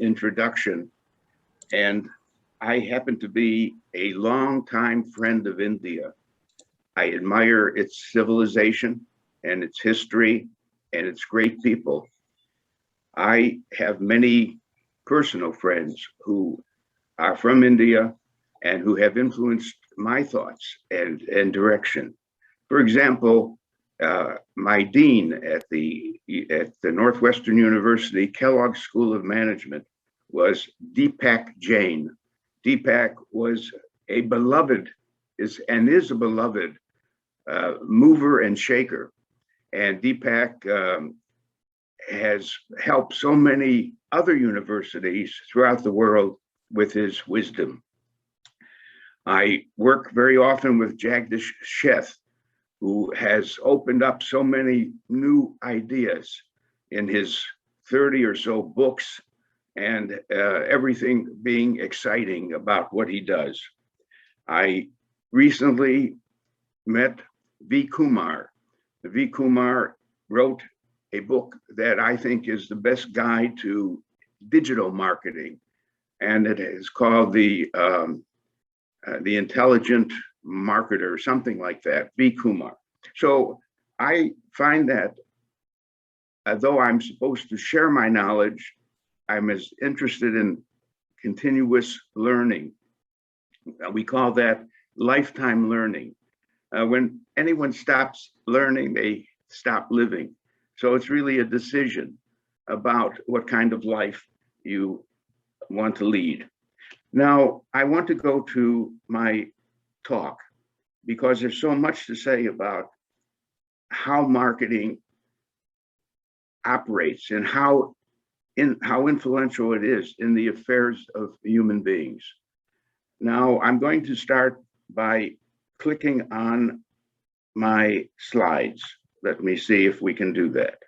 introduction. And I happen to be a longtime friend of India. I admire its civilization and its history and its great people. I have many personal friends who are from India and who have influenced my thoughts and direction. For example, my dean at the Northwestern University Kellogg School of Management was Deepak Jain. Deepak was a beloved, is a beloved mover and shaker. And Deepak has helped so many other universities throughout the world with his wisdom. I work very often with Jagdish Sheth, who has opened up so many new ideas in his 30 or so books, and everything being exciting about what he does. I recently met V. Kumar. V. Kumar wrote a book that I think is the best guide to digital marketing, and it is called the Intelligent Marketer, something like that, V. Kumar. So I find that though I'm supposed to share my knowledge, I'm as interested in continuous learning. We call that lifetime learning. When anyone stops learning, they stop living. So it's really a decision about what kind of life you want to lead. Now, I want to go to my talk because there's so much to say about how marketing operates and how influential it is in the affairs of human beings. Now, I'm going to start by clicking on my slides. Let me see if we can do that.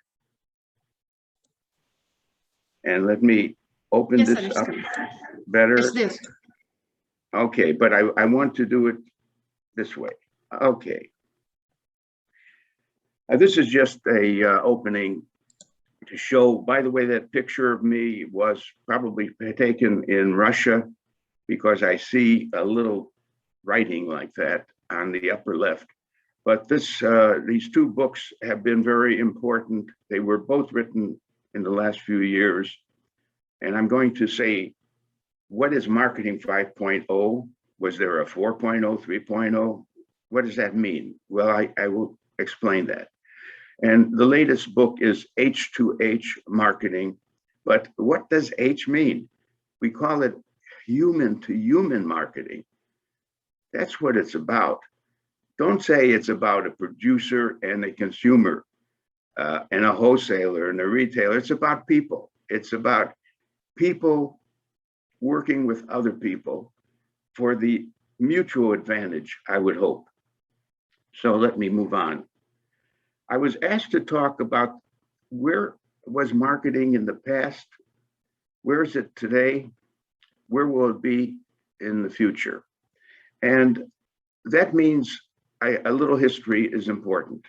And let me open this up better. It's this. Okay, but I want to do it this way. Okay. This is just a opening to show, by the way, that picture of me was probably taken in Russia, because I see a little writing like that on the upper left. But these two books have been very important. They were both written in the last few years. And I'm going to say, what is Marketing 5.0? Was there a 4.0, 3.0? What does that mean? Well, I will explain that. And the latest book is H2H Marketing. But what does H mean? We call it human to human marketing. That's what it's about. Don't say it's about a producer and a consumer and a wholesaler and a retailer. It's about people. It's about people working with other people for the mutual advantage, I would hope. So let me move on. I was asked to talk about where was marketing in the past, where is it today, where will it be in the future? And that means a little history is important.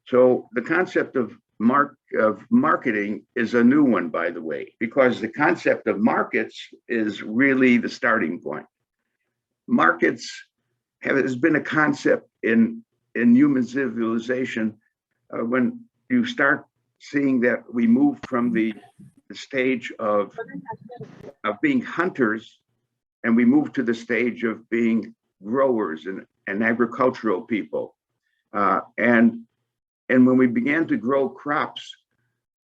So the concept of marketing is a new one, by the way, because the concept of markets is really the starting point. Markets has been a concept in human civilization when you start seeing that we move from the stage of being hunters, and we move to the stage of being growers and agricultural people. And when we began to grow crops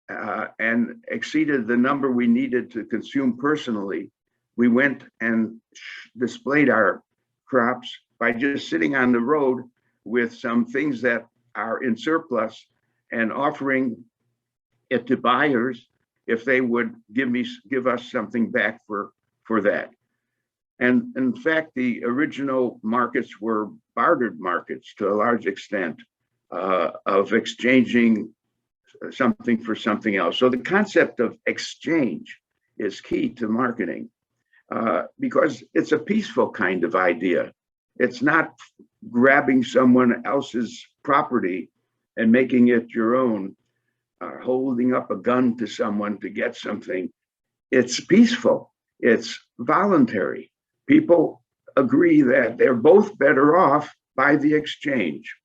and exceeded the number we needed to consume personally, we went and displayed our crops by just sitting on the road with some things that are in surplus and offering it to buyers if they would give us something back for that. And in fact, the original markets were bartered markets to a large extent, of exchanging something for something else. So the concept of exchange is key to marketing because it's a peaceful kind of idea. It's not grabbing someone else's property and making it your own, holding up a gun to someone to get something. It's peaceful. It's voluntary. People agree that they're both better off by the exchange.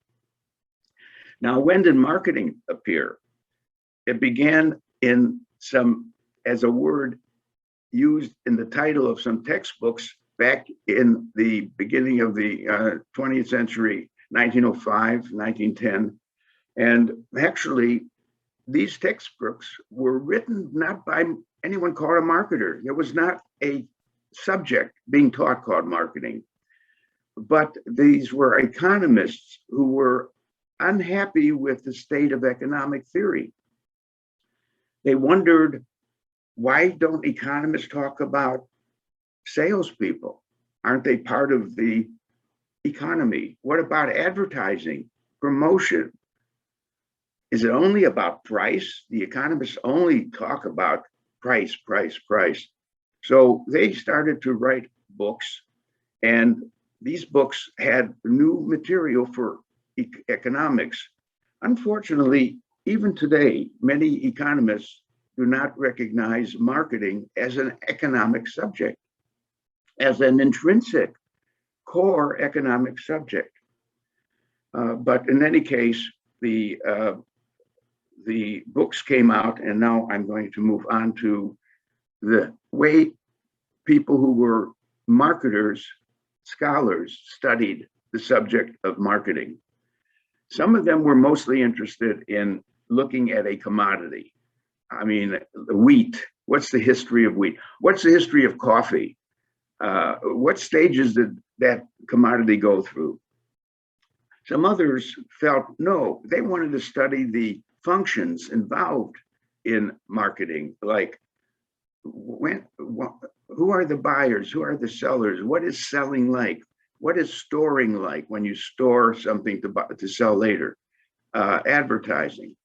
Now, when did marketing appear? It began in some as a word used in the title of some textbooks back in the beginning of the 20th century, 1905, 1910. And actually, these textbooks were written not by anyone called a marketer. There was not a subject being taught called marketing, but these were economists who were unhappy with the state of economic theory. They wondered, why don't economists talk about salespeople? Aren't they part of the economy? What about advertising, promotion? Is it only about price? The economists only talk about price, price, price. So they started to write books, and these books had new material for economics. Unfortunately, even today, many economists do not recognize marketing as an economic subject, as an intrinsic core economic subject. But in any case, the books came out, and now I'm going to move on to the way people who were marketers, scholars, studied the subject of marketing. Some of them were mostly interested in looking at a commodity. I mean, wheat. What's the history of wheat? What's the history of coffee? What stages did that commodity go through? Some others felt no, they wanted to study the functions involved in marketing, like who are the buyers, who are the sellers, what is selling like, what is storing like when you store something to sell later, advertising.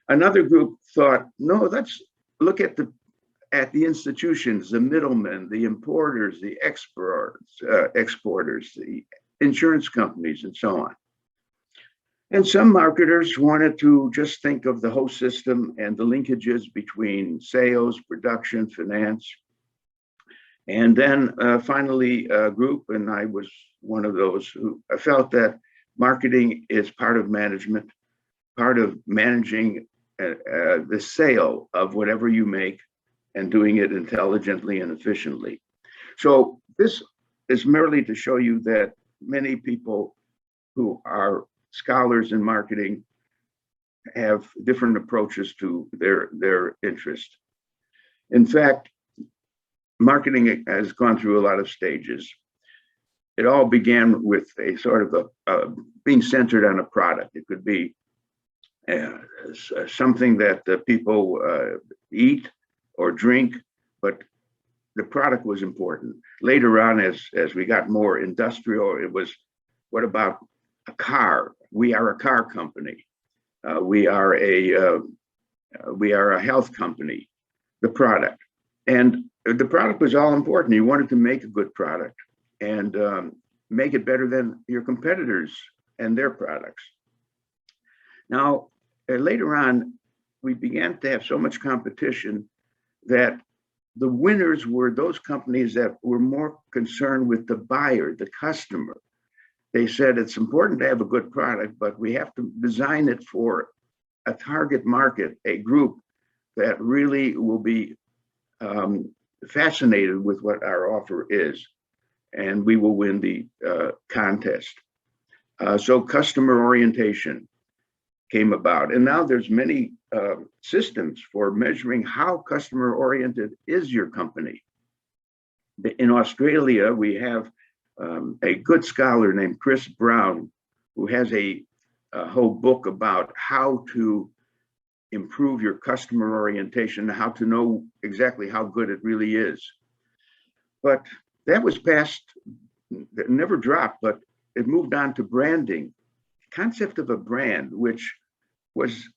Another group thought, no, let's look at the institutions, the middlemen, the importers, the exporters, the insurance companies, and so on. And some marketers wanted to just think of the whole system and the linkages between sales, production, finance. And then finally, a group, and I was one of those, who felt that marketing is part of management, part of managing the sale of whatever you make and doing it intelligently and efficiently. So this is merely to show you that many people who are scholars in marketing have different approaches to their interest. In fact, marketing has gone through a lot of stages. It all began with a sort of being centered on a product. It could be something that people eat or drink, but the product was important. Later on, as we got more industrial, it was, what about a car? We are a car company. We are a health company. The product, and the product was all important. You wanted to make a good product and make it better than your competitors and their products. Now, later on, we began to have so much competition that the winners were those companies that were more concerned with the buyer, the customer. They said it's important to have a good product, but we have to design it for a target market, a group that really will be fascinated with what our offer is, and we will win the contest. So customer orientation came about, and now there's many systems for measuring how customer oriented is your company. In Australia, we have a good scholar named Chris Brown, who has a whole book about how to improve your customer orientation, how to know exactly how good it really is. But that was passed, that never dropped, but it moved on to branding. The concept of a brand, which was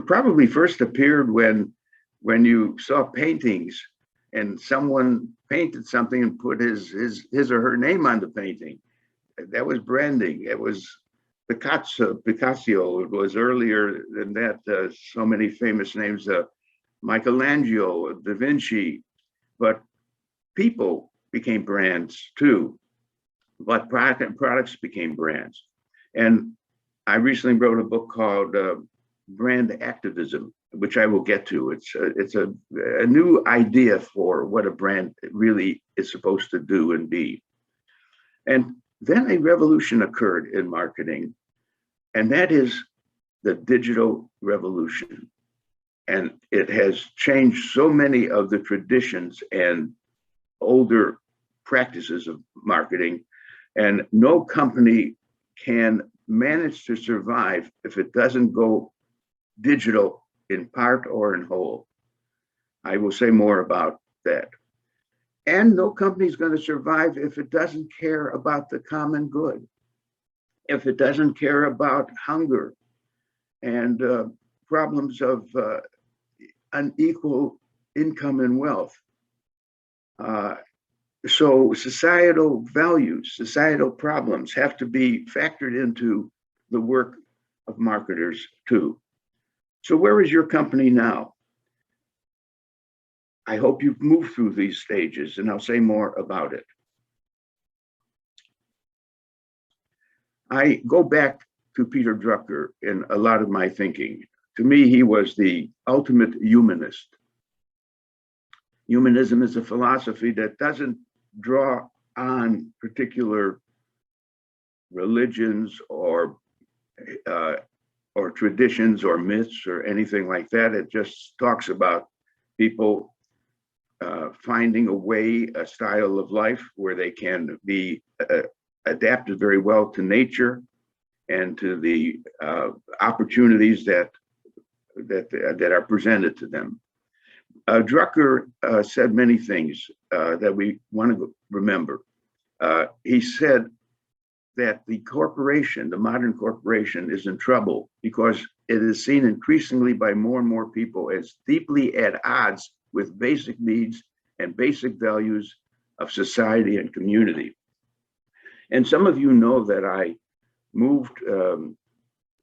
probably first appeared when you saw paintings and someone painted something and put his or her name on the painting. That was branding. It was Picasso. It was earlier than that. So many famous names. Michelangelo, Da Vinci, but people became brands too. But products became brands. And I recently wrote a book called Brand Activism, which I will get to. It's a new idea for what a brand really is supposed to do and be. And then a revolution occurred in marketing, and that is the digital revolution. And it has changed so many of the traditions and older practices of marketing. And no company can manage to survive if it doesn't go digital in part or in whole. I will say more about that. And no company is going to survive if it doesn't care about the common good, if it doesn't care about hunger and problems of unequal income and wealth. So societal values, societal problems have to be factored into the work of marketers too. So where is your company now? I hope you've moved through these stages, and I'll say more about it. I go back to Peter Drucker in a lot of my thinking. To me, he was the ultimate humanist. Humanism is a philosophy that doesn't draw on particular religions or traditions or myths or anything like that. It just talks about people finding a way, a style of life where they can be adapted very well to nature and to the opportunities that are presented to them. Drucker said many things that we want to remember. He said that the corporation, the modern corporation, is in trouble because it is seen increasingly by more and more people as deeply at odds with basic needs and basic values of society and community. And some of you know that I moved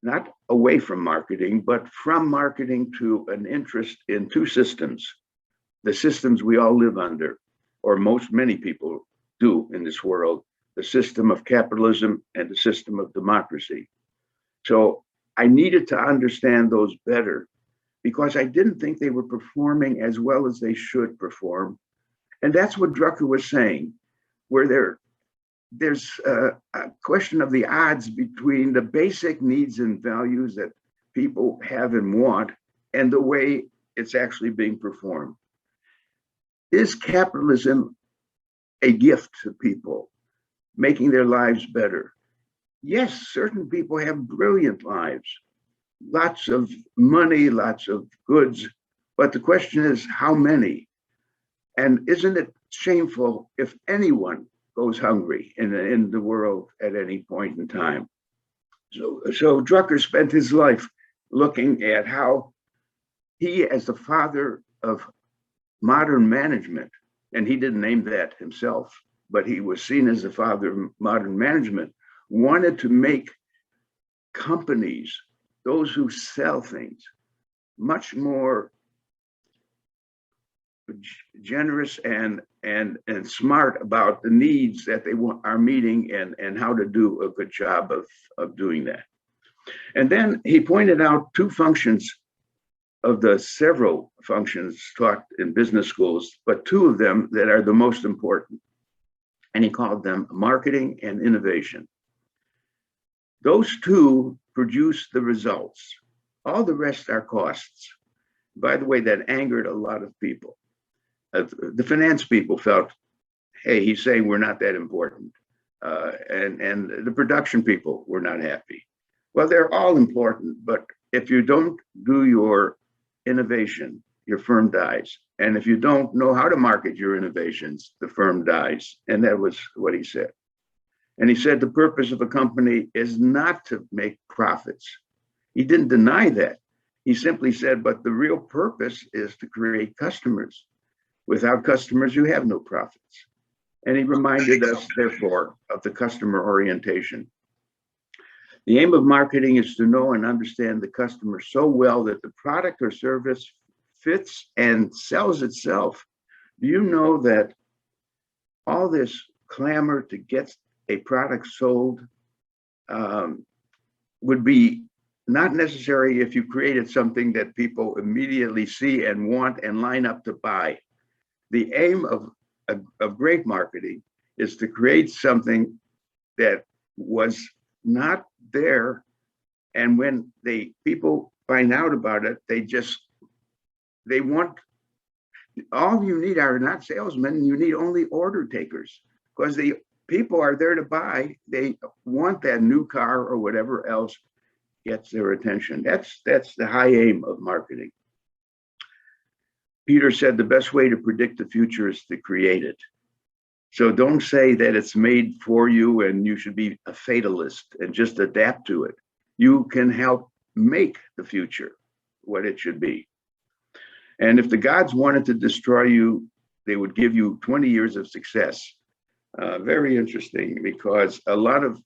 not away from marketing, but from marketing to an interest in two systems, the systems we all live under, or many people do in this world, the system of capitalism and the system of democracy. So I needed to understand those better because I didn't think they were performing as well as they should perform. And that's what Drucker was saying, where there's a question of the odds between the basic needs and values that people have and want and the way it's actually being performed. Is capitalism a gift to people, making their lives better? Yes, certain people have brilliant lives, lots of money, lots of goods, but the question is how many? And isn't it shameful if anyone goes hungry in the world at any point in time? So Drucker spent his life looking at how he, as the father of modern management, and he didn't name that himself, but he was seen as the father of modern management, wanted to make companies, those who sell things, much more generous and smart about the needs that they are meeting and how to do a good job of doing that. And then he pointed out two functions of the several functions taught in business schools, but two of them that are the most important. And he called them marketing and innovation. Those two produce the results. All the rest are costs. By the way, that angered a lot of people. The finance people felt, hey, he's saying we're not that important. And the production people were not happy. Well, they're all important, but if you don't do your innovation, your firm dies. And if you don't know how to market your innovations, the firm dies. And that was what he said. And he said the purpose of a company is not to make profits. He didn't deny that. He simply said, but the real purpose is to create customers. Without customers, you have no profits. And he reminded us, therefore, of the customer orientation. The aim of marketing is to know and understand the customer so well that the product or service fits and sells itself. Do you know that all this clamor to get a product sold would be not necessary if you created something that people immediately see and want and line up to buy? The aim of great marketing is to create something that was not there, and when people find out about it, they want, all you need are not salesmen, you need only order takers, because the people are there to buy. They want that new car or whatever else gets their attention. That's the high aim of marketing. Peter said the best way to predict the future is to create it. So don't say that it's made for you and you should be a fatalist and just adapt to it. You can help make the future what it should be. And if the gods wanted to destroy you, they would give you 20 years of success. Very interesting, because a lot of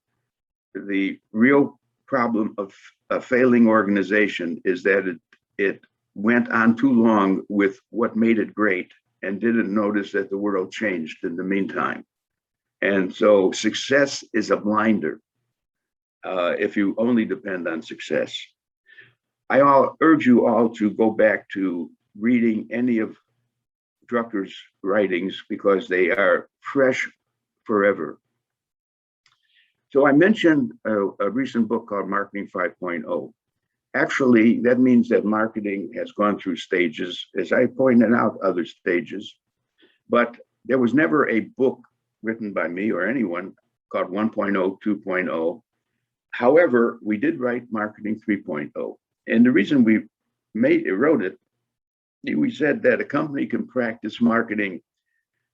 the real problem of a failing organization is that it went on too long with what made it great and didn't notice that the world changed in the meantime. And so success is a blinder if you only depend on success. I urge you all to go back to reading any of Drucker's writings, because they are fresh forever. So I mentioned a recent book called Marketing 5.0. Actually, that means that marketing has gone through stages, as I pointed out, other stages, but there was never a book written by me or anyone called 1.0, 2.0. However, we did write Marketing 3.0. And the reason we wrote it, we said that a company can practice marketing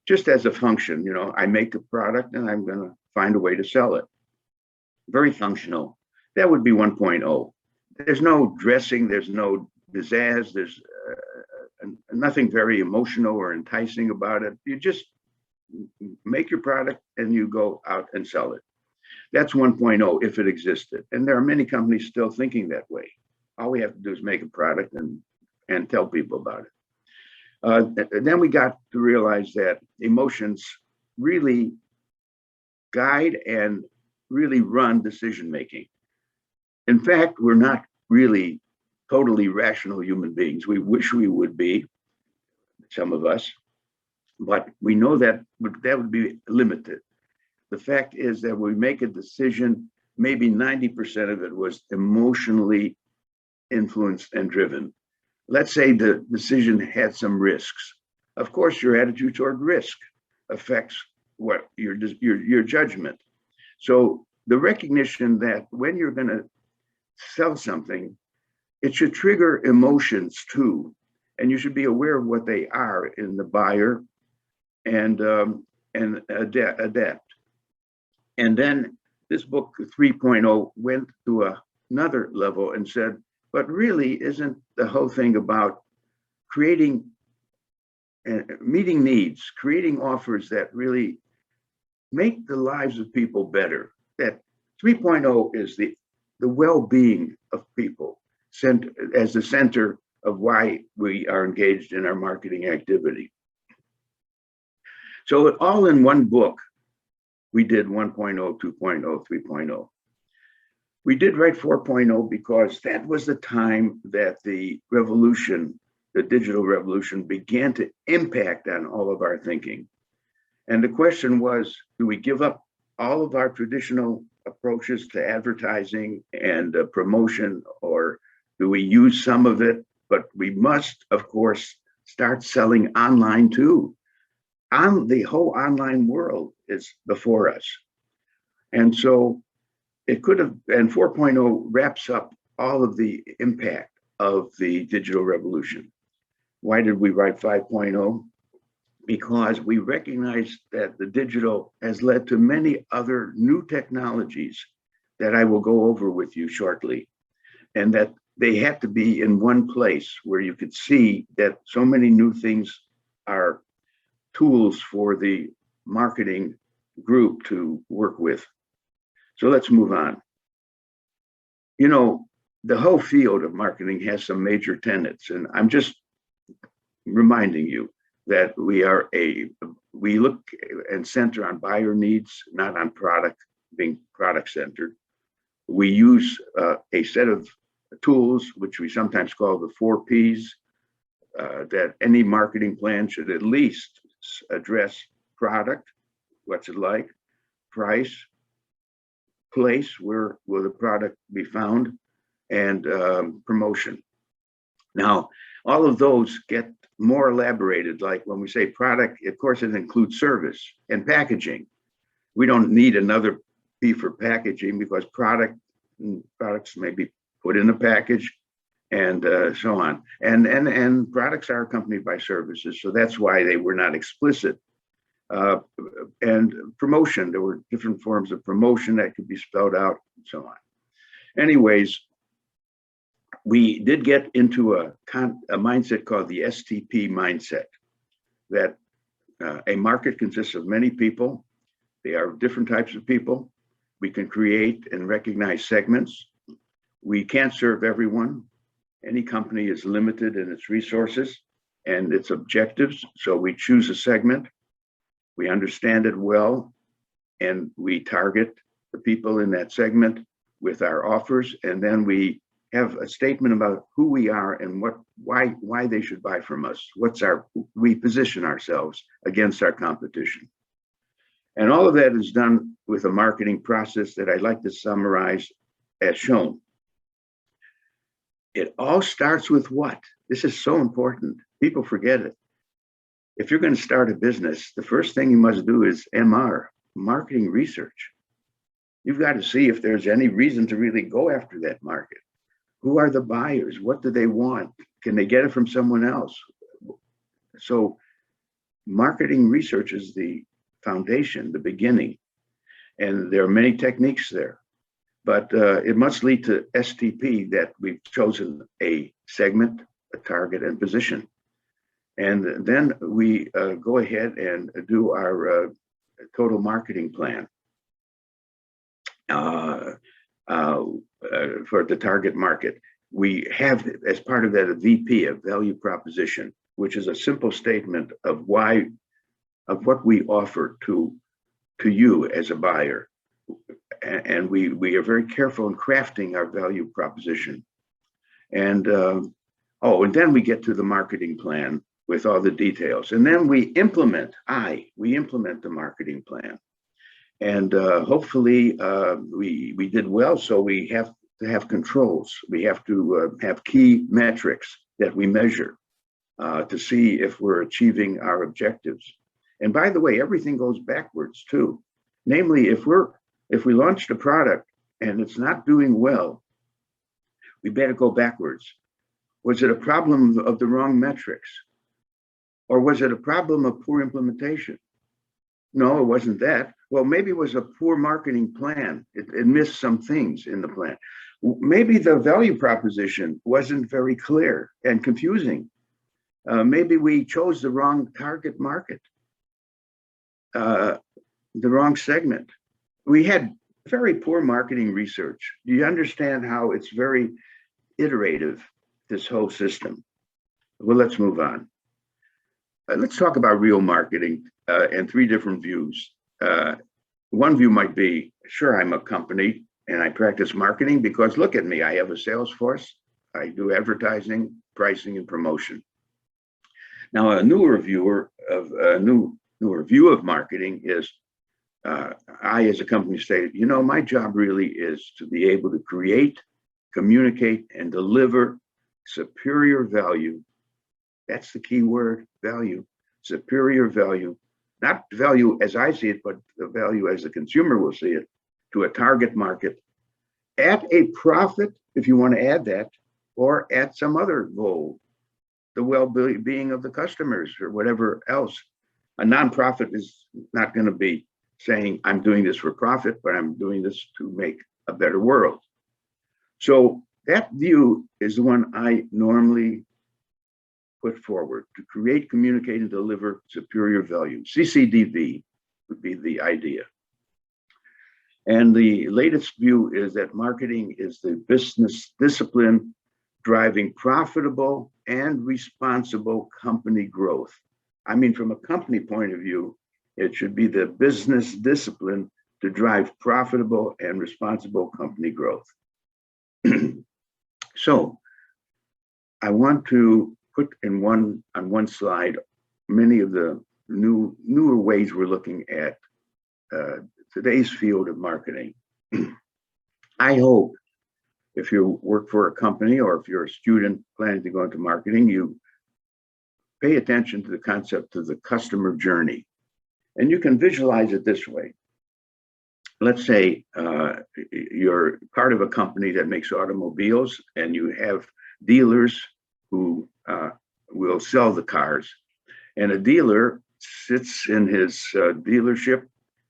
just as a function. You know, I make a product and I'm going to find a way to sell it. Very functional. That would be 1.0. There's no dressing, there's no pizzazz, there's nothing very emotional or enticing about it. You just make your product and you go out and sell it. That's 1.0 if it existed. And there are many companies still thinking that way. All we have to do is make a product and tell people about it. Then we got to realize that emotions really guide and really run decision making. In fact, we're not really totally rational human beings. We wish we would be, some of us, but we know that would be limited. The fact is that when we make a decision, maybe 90% of it was emotionally influenced and driven. Let's say the decision had some risks. Of course, your attitude toward risk affects what your judgment. So the recognition that when you're going to sell something, it should trigger emotions too, and you should be aware of what they are in the buyer and adapt. And then this book 3.0 went to another level and said, but really, isn't the whole thing about creating and meeting needs, creating offers that really make the lives of people better? That 3.0 is the well-being of people as the center of why we are engaged in our marketing activity. So all in one book, we did 1.0, 2.0, 3.0. We did write 4.0 because that was the time that the revolution, the digital revolution, began to impact on all of our thinking. And the question was, do we give up all of our traditional approaches to advertising and promotion, or do we use some of it? But we must, of course, start selling online too. The whole online world is before us. And so it could have, and 4.0 wraps up all of the impact of the digital revolution. Why did we write 5.0? Because we recognize that the digital has led to many other new technologies that I will go over with you shortly, and that they have to be in one place where you could see that so many new things are tools for the marketing group to work with. So let's move on. You know, the whole field of marketing has some major tenets, and I'm just reminding you that we look and center on buyer needs, not on product, being product centered. We use a set of tools, which we sometimes call the 4Ps, that any marketing plan should at least address: product, what's it like; price, place, where will the product be found; and promotion. Now, all of those get more elaborated. Like when we say product, of course, it includes service and packaging. We don't need another P for packaging, because products may be put in a package, and so on. And products are accompanied by services, so that's why they were not explicit. And promotion, there were different forms of promotion that could be spelled out, and so on. Anyways, we did get into a mindset called the STP mindset, that a market consists of many people. They are different types of people. We can create and recognize segments. We can't serve everyone. Any company is limited in its resources and its objectives, so we choose a segment. We understand it well, and we target the people in that segment with our offers, and then we have a statement about who we are and why they should buy from us. We position ourselves against our competition. And all of that is done with a marketing process that I'd like to summarize as shown. It all starts with what? This is so important. People forget it. If you're going to start a business, the first thing you must do is MR, marketing research. You've got to see if there's any reason to really go after that market. Who are the buyers? What do they want? Can they get it from someone else? So marketing research is the foundation, the beginning. And there are many techniques there, but it must lead to STP, that we've chosen a segment, a target, and position. And then we go ahead and do our total marketing plan for the target market. We have, as part of that, a VP, a value proposition, which is a simple statement of what we offer to you as a buyer. And we are very careful in crafting our value proposition. And and then we get to the marketing plan with all the details. And then we implement the marketing plan. And hopefully we did well, so we have to have controls. We have to have key metrics that we measure to see if we're achieving our objectives. And by the way, everything goes backwards too. Namely, if we launched a product and it's not doing well, we better go backwards. Was it a problem of the wrong metrics? Or was it a problem of poor implementation? No, it wasn't that. Well, maybe it was a poor marketing plan. It missed some things in the plan. Maybe the value proposition wasn't very clear and confusing. Maybe we chose the wrong target market, the wrong segment. We had very poor marketing research. Do you understand how it's very iterative, this whole system? Well, let's move on. Let's talk about real marketing and three different views. One view might be, sure, I'm a company and I practice marketing because look at me, I have a sales force, I do advertising, pricing, and promotion. Now, a newer view of marketing is, I as a company say, my job really is to be able to create, communicate, and deliver superior value. That's the key word, value, superior value. Not value as I see it, but the value as the consumer will see it, to a target market at a profit, if you want to add that, or at some other goal, the well-being of the customers or whatever else. A nonprofit is not going to be saying, I'm doing this for profit, but I'm doing this to make a better world. So that view is the one I normally put forward: to create, communicate, and deliver superior value. CCDV would be the idea. And the latest view is that marketing is the business discipline driving profitable and responsible company growth. I mean, from a company point of view, it should be the business discipline to drive profitable and responsible company growth. So I want to put on one slide many of the newer ways we're looking at today's field of marketing. I hope if you work for a company or if you're a student planning to go into marketing, you pay attention to the concept of the customer journey. And you can visualize it this way. Let's say you're part of a company that makes automobiles and you have dealers who will sell the cars. And a dealer sits in his dealership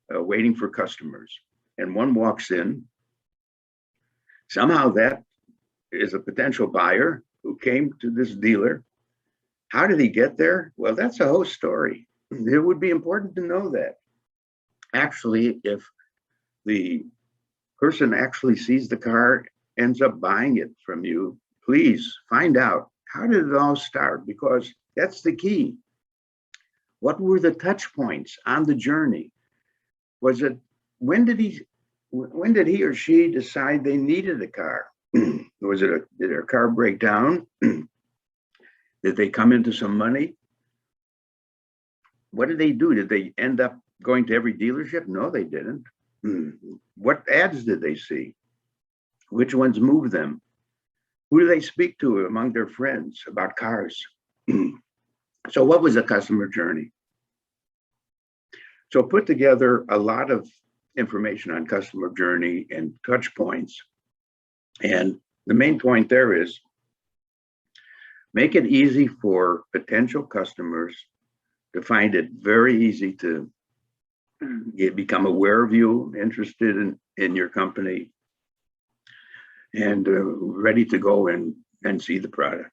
waiting for customers. And one walks in. Somehow that is a potential buyer who came to this dealer. How did he get there? Well, that's a whole story. It would be important to know that. Actually, if the person actually sees the car, ends up buying it from you, please find out how did it all start, because that's the key. What were the touch points on the journey? Was it, when did he or she decide they needed a car? Was it did their car break down? Did they come into some money? What did they do? Did they end up going to every dealership? No, they didn't. What ads did they see? Which ones moved them? Who do they speak to among their friends about cars? So what was the customer journey? So put together a lot of information on customer journey and touch points. And the main point there is make it easy for potential customers to find it very easy to become aware of you, interested in your company, and ready to go and see the product.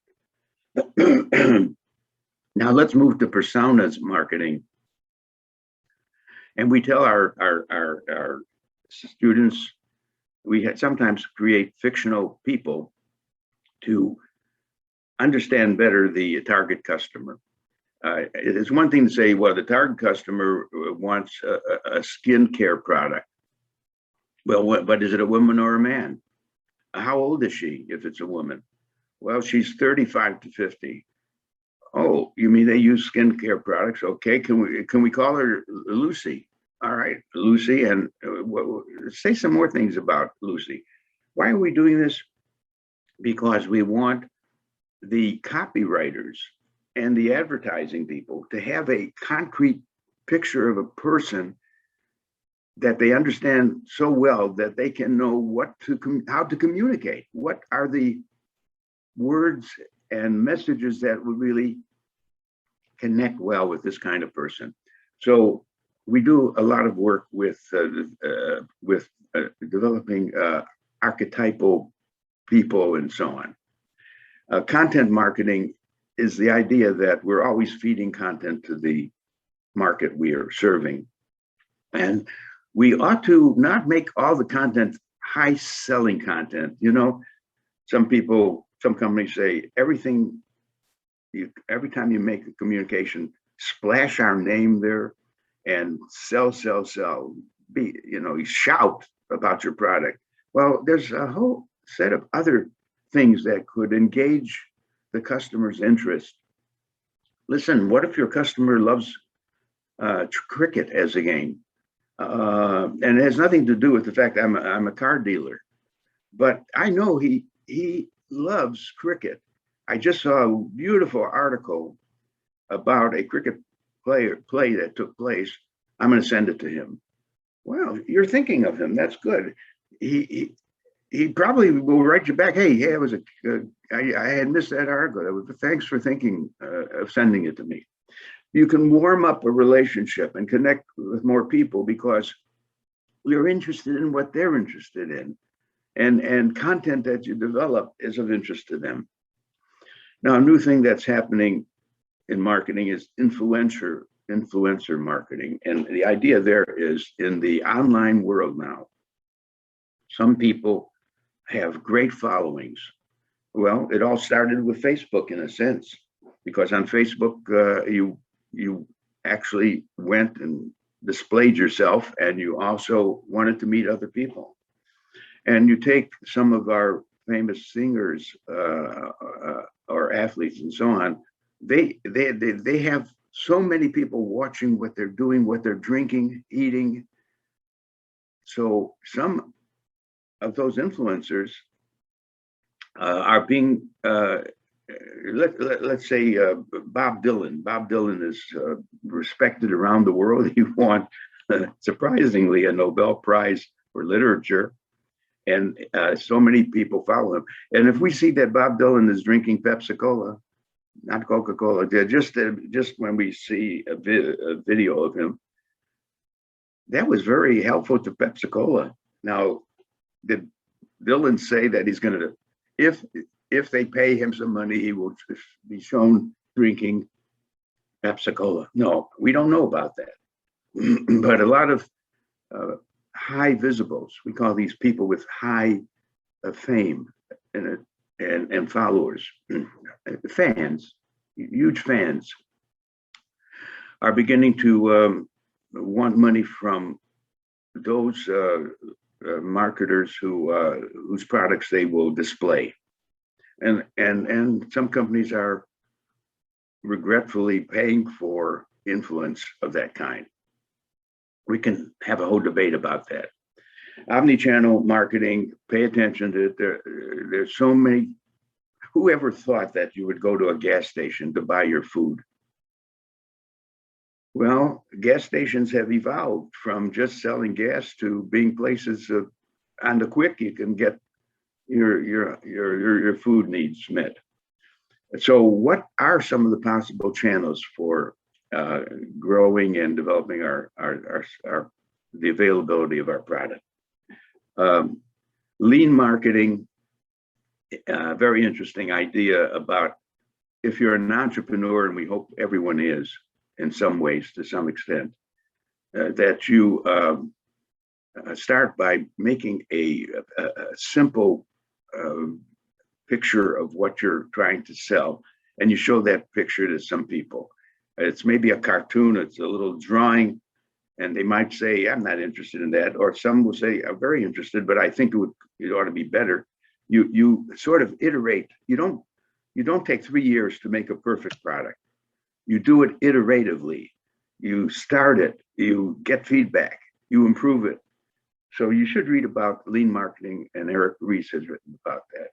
Now let's move to personas marketing. And we tell our students, we sometimes create fictional people to understand better the target customer. It is one thing to say, well, the target customer wants a skincare product. Well, but is it a woman or a man? How old is she if it's a woman? Well, she's 35 to 50. Oh, you mean they use skincare products? Okay, can we call her Lucy? All right, Lucy, and say some more things about Lucy. Why are we doing this? Because we want the copywriters and the advertising people to have a concrete picture of a person that they understand so well that they can know how to communicate. What are the words and messages that would really connect well with this kind of person? So we do a lot of work with developing archetypal people and so on. Content marketing is the idea that we're always feeding content to the market we are serving. And we ought to not make all the content high selling content. You know, some companies say every time you make a communication, splash our name there and sell. You shout about your product. Well, there's a whole set of other things that could engage the customer's interest. Listen, what if your customer loves cricket as a game? And it has nothing to do with the fact I'm a car dealer, but I know he loves cricket. I just saw a beautiful article about a cricket play that took place. I'm going to send it to him. Well, you're thinking of him. That's good. He probably will write you back. Hey, I had missed that article. Thanks for thinking of sending it to me. You can warm up a relationship and connect with more people because you're interested in what they're interested in, and content that you develop is of interest to them. Now, a new thing that's happening in marketing is influencer marketing. And the idea there is, in the online world now, some people have great followings. Well, it all started with Facebook in a sense, because on Facebook, you actually went and displayed yourself, and you also wanted to meet other people. And you take some of our famous singers or athletes and so on. They have so many people watching what they're doing, what they're drinking, eating. So some of those influencers are being let's say Bob Dylan. Bob Dylan is respected around the world. He won, surprisingly, a Nobel Prize for literature, and so many people follow him. And if we see that Bob Dylan is drinking Pepsi Cola, not Coca Cola, just when we see a video of him, that was very helpful to Pepsi Cola. Now, did Dylan say that he's going to, if they pay him some money, he will be shown drinking Pepsi Cola? No, we don't know about that. But a lot of high visibles, we call these people with high fame and followers, fans, huge fans, are beginning to want money from those marketers whose products they will display, and some companies are regretfully paying for influence of that kind. We can have a whole debate about that. Omnichannel marketing, pay attention to it. There's so many. Whoever thought that you would go to a gas station to buy your food? Well, gas stations have evolved from just selling gas to being places on the quick you can get your food needs met. So, what are some of the possible channels for growing and developing the availability of our product? Lean marketing, very interesting idea about, if you're an entrepreneur, and we hope everyone is in some ways, to some extent, that you start by making a simple picture of what you're trying to sell, and you show that picture to some people. It's maybe a cartoon, it's a little drawing, and they might say, I'm not interested in that. Or some will say, I'm very interested, but I think it ought to be better. You sort of iterate. You don't take 3 years to make a perfect product. You do it iteratively. You start it, you get feedback, you improve it. So you should read about lean marketing, and Eric Ries has written about that.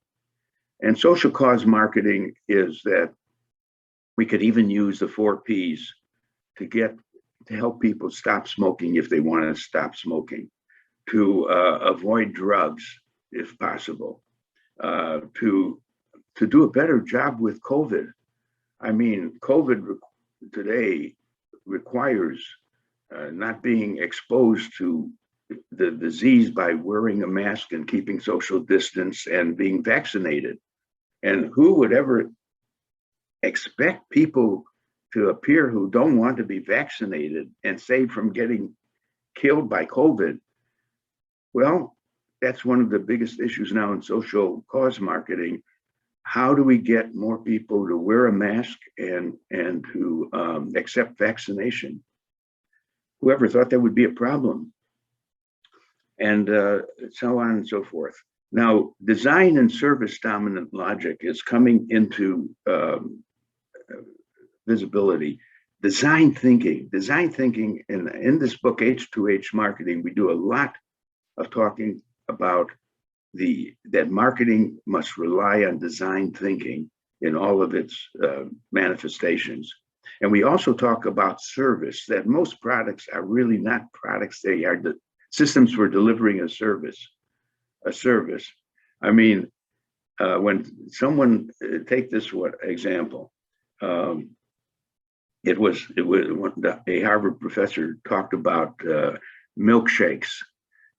And social cause marketing is that we could even use the 4 Ps to help people stop smoking if they want to stop smoking, to avoid drugs if possible, to do a better job with COVID. I mean, COVID today requires not being exposed to the disease by wearing a mask and keeping social distance and being vaccinated. And who would ever expect people to appear who don't want to be vaccinated and saved from getting killed by COVID? Well, that's one of the biggest issues now in social cause marketing. How do we get more people to wear a mask and to accept vaccination? Whoever thought that would be a problem? And so on and so forth. Now, design and service dominant logic is coming into visibility. Design thinking, in this book, H2H Marketing, we do a lot of talking about that marketing must rely on design thinking in all of its manifestations. And we also talk about service, that most products are really not products, they are the systems for delivering a service. I mean, when someone, take this example, it was a Harvard professor talked about milkshakes.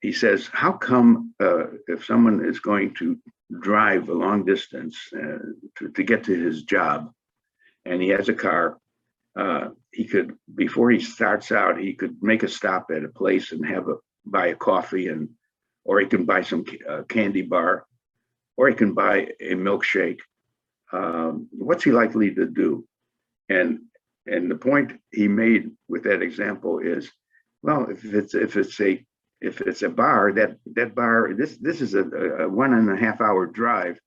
He says, how come if someone is going to drive a long distance to get to his job, and he has a car, he could, before he starts out, he could make a stop at a place and buy a coffee, or he can buy some candy bar, or he can buy a milkshake. What's he likely to do? And the point he made with that example is, well, if it's a bar, that bar, this is a 1.5 hour drive.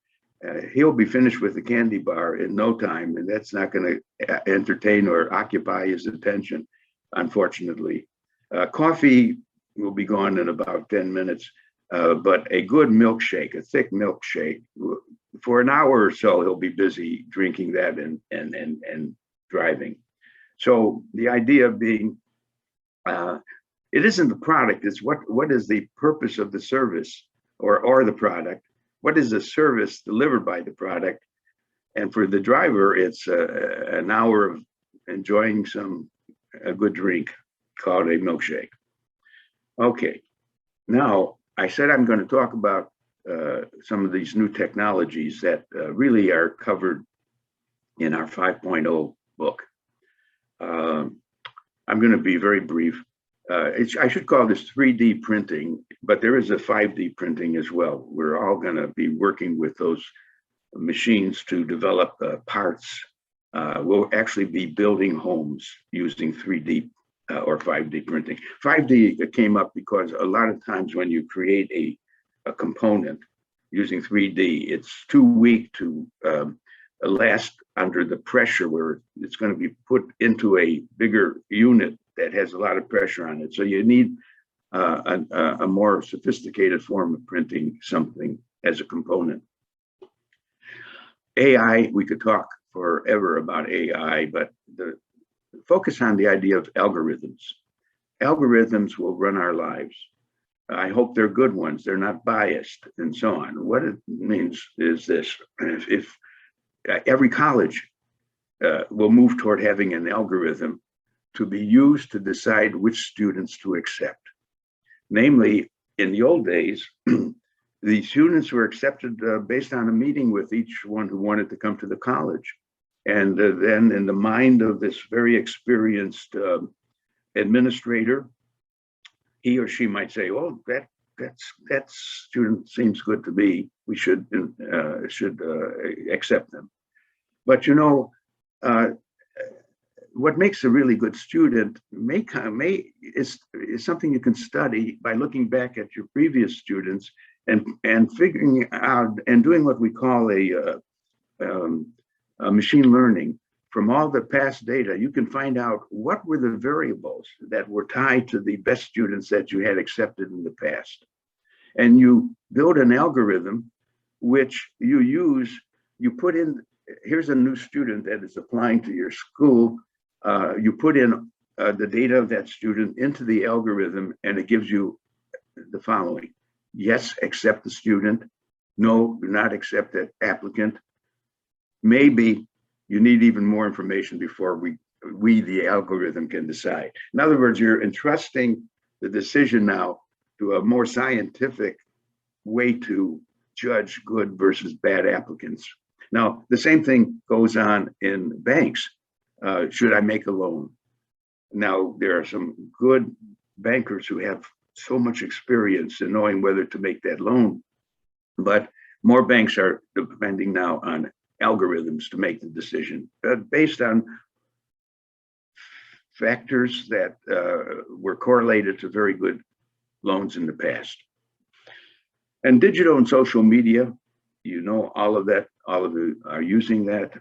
He'll be finished with the candy bar in no time, and that's not going to entertain or occupy his attention, unfortunately. Coffee will be gone in about 10 minutes, but a good milkshake, a thick milkshake, for an hour or so, he'll be busy drinking that and driving. So the idea being, it isn't the product, it's what is the purpose of the service or the product? What is the service delivered by the product? And for the driver, it's an hour of enjoying a good drink called a milkshake. Okay, now I said I'm going to talk about some of these new technologies that really are covered in our 5.0 book. I'm going to be very brief. I should call this 3D printing, but there is a 5D printing as well. We're all going to be working with those machines to develop parts. We'll actually be building homes using 3D or 5D printing. 5D came up because a lot of times when you create a component using 3D, it's too weak to last under the pressure where it's going to be put into a bigger unit that has a lot of pressure on it. So you need a more sophisticated form of printing something as a component. AI, we could talk forever about AI, but the focus on the idea of algorithms. Algorithms will run our lives. I hope they're good ones. They're not biased and so on. What it means is this: if every college will move toward having an algorithm to be used to decide which students to accept. Namely, in the old days, the students were accepted based on a meeting with each one who wanted to come to the college. And then in the mind of this very experienced administrator, he or she might say, "Oh, that student seems good to me. We should accept them." But you know, what makes a really good student is something you can study by looking back at your previous students and figuring out and doing what we call a machine learning. From all the past data, you can find out what were the variables that were tied to the best students that you had accepted in the past. And you build an algorithm which you put in, here's a new student that is applying to your school. You put in the data of that student into the algorithm, and it gives you the following: yes, accept the student; no, do not accept that applicant. Maybe you need even more information before we the algorithm can decide. In other words, you're entrusting the decision now to a more scientific way to judge good versus bad applicants. Now, the same thing goes on in banks. Should I make a loan? Now, there are some good bankers who have so much experience in knowing whether to make that loan, but more banks are depending now on algorithms to make the decision based on factors that were correlated to very good loans in the past. And digital and social media, you know, all of you are using that.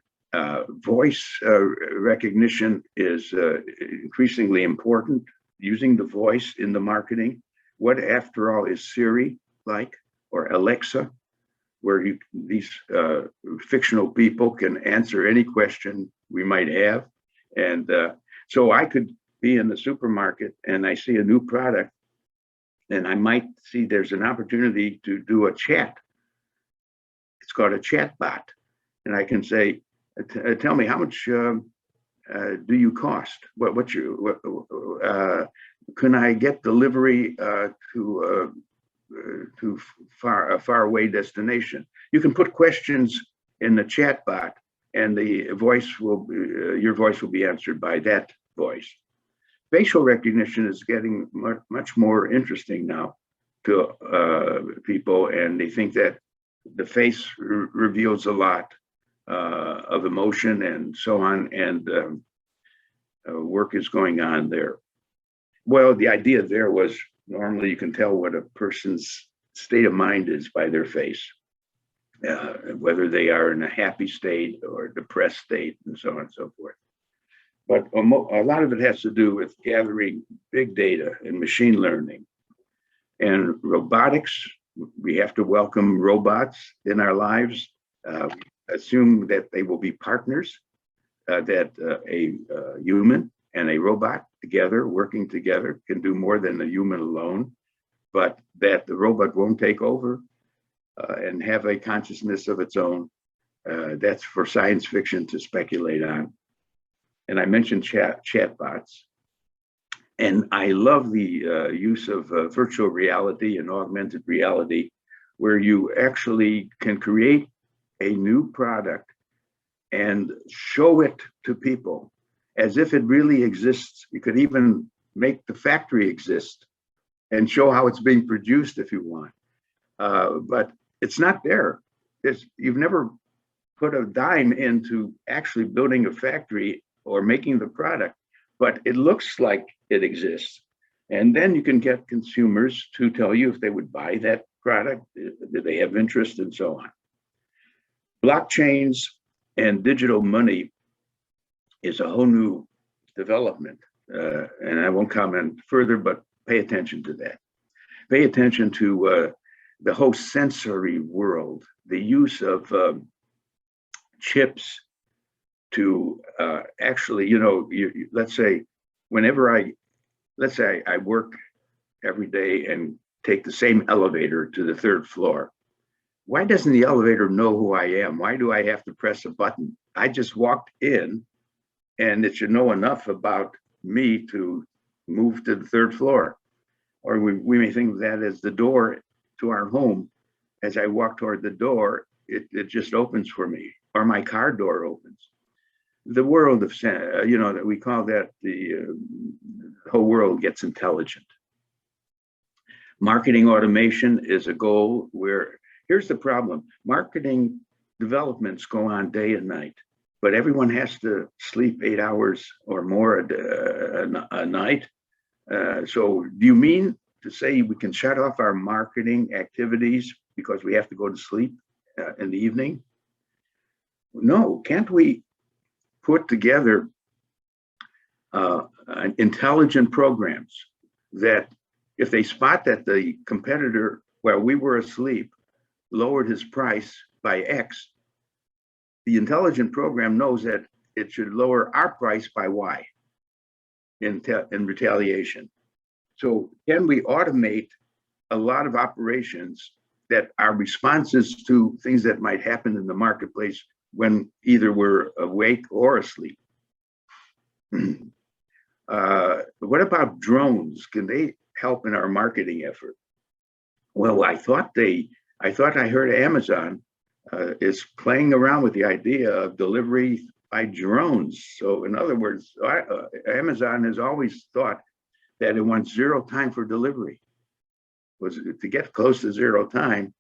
Voice recognition is increasingly important, using the voice in the marketing. What, after all, is Siri like, or Alexa, where these fictional people can answer any question we might have. And so I could be in the supermarket and I see a new product, and I might see there's an opportunity to do a chat. It's called a chat bot. And I can say, tell me, how much do you cost? Can I get delivery to a far away destination? You can put questions in the chat bot, and your voice will be answered by that voice. Facial recognition is getting much more interesting now to people, and they think that the face reveals a lot of emotion and so on, and work is going on there. Well, the idea there was normally you can tell what a person's state of mind is by their face, whether they are in a happy state or a depressed state, and so on and so forth. But a lot of it has to do with gathering big data and machine learning and robotics. We have to welcome robots in our lives. Assume that they will be partners, that a human and a robot together, working together, can do more than the human alone, but that the robot won't take over and have a consciousness of its own. That's for science fiction to speculate on. And I mentioned chatbots. And I love the use of virtual reality and augmented reality, where you actually can create a new product and show it to people as if it really exists. You could even make the factory exist and show how it's being produced if you want. But it's not there. You've never put a dime into actually building a factory or making the product, but it looks like it exists. And then you can get consumers to tell you if they would buy that product, do they have interest, and so on. Blockchains and digital money is a whole new development. And I won't comment further, but pay attention to that. Pay attention to the whole sensory world, the use of chips to actually, let's say I work every day and take the same elevator to the third floor. Why doesn't the elevator know who I am? Why do I have to press a button? I just walked in, and it should know enough about me to move to the third floor. Or we may think of that as the door to our home. As I walk toward the door, it just opens for me, or my car door opens. The world of, that we call that the whole world gets intelligent. Marketing automation is a goal where, here's the problem. Marketing developments go on day and night, but everyone has to sleep 8 hours or more a night. So do you mean to say we can shut off our marketing activities because we have to go to sleep in the evening? No, can't we put together intelligent programs that if they spot that the competitor, while we were asleep, lowered his price by X, the intelligent program knows that it should lower our price by Y in retaliation. So can we automate a lot of operations that are responses to things that might happen in the marketplace when either we're awake or asleep? What about drones? Can they help in our marketing effort? Well, I thought I heard Amazon is playing around with the idea of delivery by drones. So in other words, Amazon has always thought that it wants zero time for delivery. Was to get close to zero time,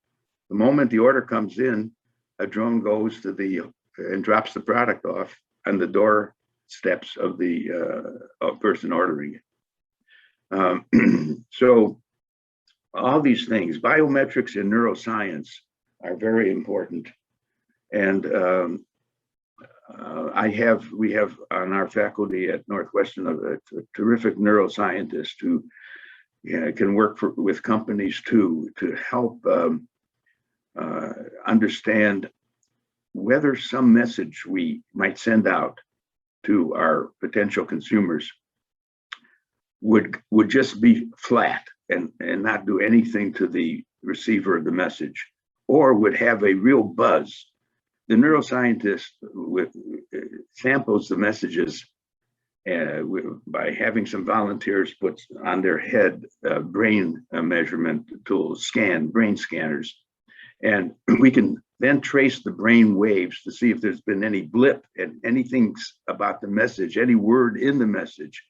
the moment the order comes in, a drone goes to and drops the product off on the doorsteps of the person ordering it. So all these things, biometrics and neuroscience, are very important. And we have on our faculty at Northwestern a terrific neuroscientist who can work with companies too to help understand whether some message we might send out to our potential consumers would just be flat and not do anything to the receiver of the message, or would have a real buzz. The neuroscientist samples the messages by having some volunteers put on their head brain measurement tools, brain scanners. And we can then trace the brain waves to see if there's been any blip and anything about the message, any word in the message,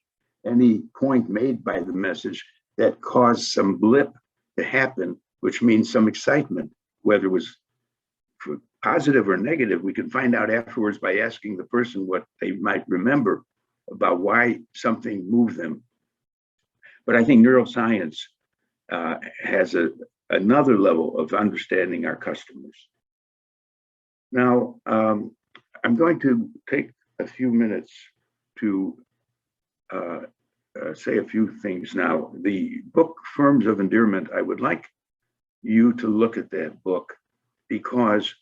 any point made by the message that caused some blip to happen, which means some excitement, whether it was for positive or negative, we can find out afterwards by asking the person what they might remember about why something moved them. But I think neuroscience has another level of understanding our customers. Now, I'm going to take a few minutes to say a few things now. The book, Firms of Endearment, I would like you to look at that book because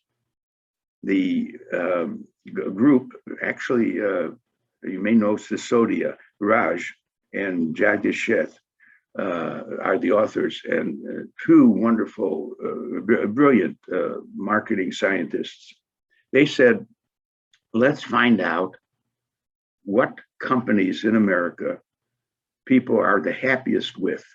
the group, actually, you may know Sisodia, Raj, and Jagdish Sheth are the authors, and two wonderful, brilliant marketing scientists. They said, let's find out what companies in America people are the happiest with,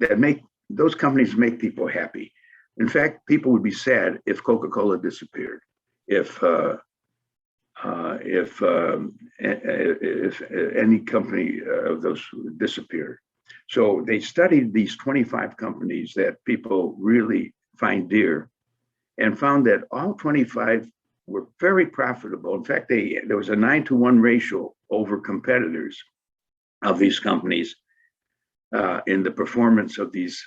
that make those companies make people happy. In fact, people would be sad if Coca-Cola disappeared, if any company of those disappeared. So they studied these 25 companies that people really find dear and found that all 25 were very profitable. In fact, there was a 9-to-1 ratio over competitors of these companies in the performance of these